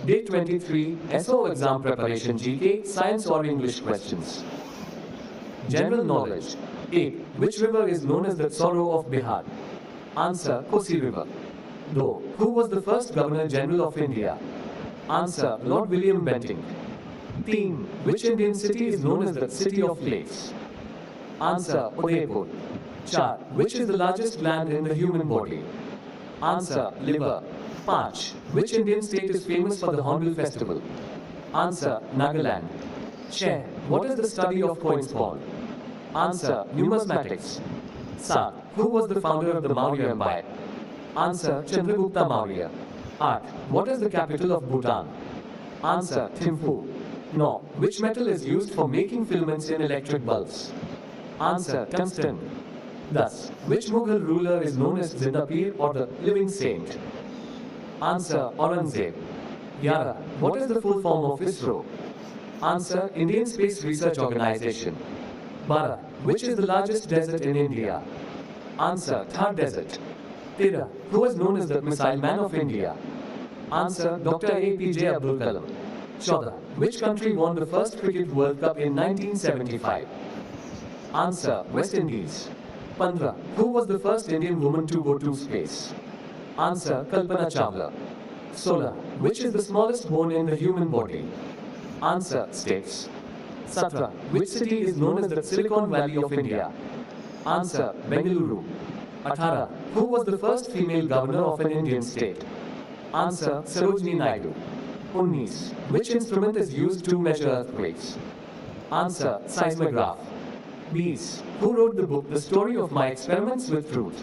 Day 23, ASO exam preparation GK, science or English questions. General knowledge. 8. Which river is known as the sorrow of Bihar? Answer, Kosi River. Do. Who was the first Governor General of India? Answer, Lord William Bentinck. Theme. Which Indian city is known as the City of Lakes? Answer, Udaipur. Char. Which is the largest gland in the human body? Answer, liver. 5. Which Indian state is famous for the Hornbill Festival? Answer, Nagaland. 6. What is the study of coins called? Answer, numismatics. 7. Who was the founder of the Maurya Empire? Answer, Chandragupta Maurya. 8. What is the capital of Bhutan? Answer, Thimphu. 9. Which metal is used for making filaments in electric bulbs? Answer, tungsten. 10. Which Mughal ruler is known as Zindapir or the living saint? Answer, Aurangzeb. 11. What is the full form of ISRO? Answer, Indian Space Research Organization. 12. Which is the largest desert in India? Answer, Thar Desert. 13. Who is known as the Missile Man of India? Answer, Dr. APJ Abdul Kalam. 14. Which country won the first Cricket World Cup in 1975? Answer, West Indies. 15. Who was the first Indian woman to go to space? Answer, Kalpana Chawla. 16. Which is the smallest bone in the human body? Answer, stapes. 17. Which city is known as the Silicon Valley of India? Answer, Bengaluru. 18. Who was the first female governor of an Indian state? Answer, Sarojini Naidu. 19. Which instrument is used to measure earthquakes? Answer, seismograph. 20. Who wrote the book The Story of My Experiments with Truth?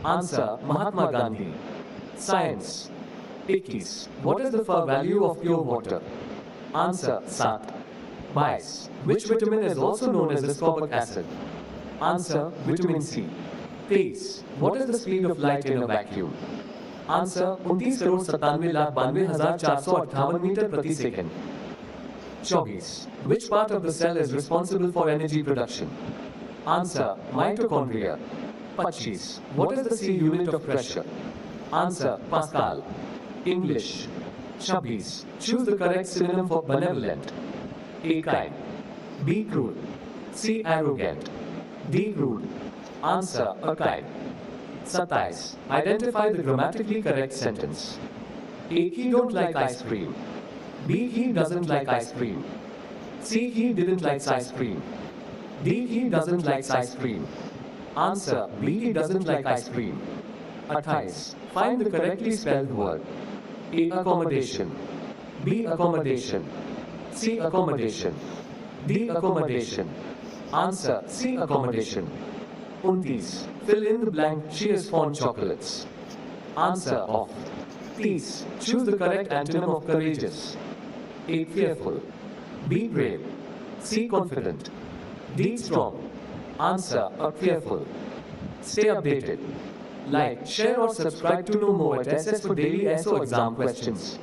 Answer, Mahatma Gandhi. Science. 21. What is the value of pure water? Answer, 7. 22. Which vitamin is also known as ascorbic acid? Answer, vitamin C. 23. What is the speed of light in a vacuum? Answer, 29,97,92,458 meter प्रति second. 24. Which part of the cell is responsible for energy production? Answer, mitochondria. 25. What is the C unit of pressure? Answer, Pascal. English. 26. Choose the correct synonym for benevolent. A. Kind. B. Cruel. C. Arrogant. D. Rude. Answer, a kind. 27. Identify the grammatically correct sentence. A. He don't like ice cream. B. He doesn't like ice cream. C. He didn't like ice cream. D. He doesn't like ice cream. Answer, B. He doesn't like ice cream. 28. Find the correctly spelled word. A. Accommodation. B. Accommodation. C. Accommodation. D. Accommodation. Answer, C. Accommodation. 29. Fill in the blank. She is fond chocolates. Answer, of. 30. Choose the correct antonym of courageous. A. Fearful. B. Brave. C. Confident. D. Strong. Answer, fearful. Stay updated. Like, share or subscribe to know more at SS for daily ASO exam questions.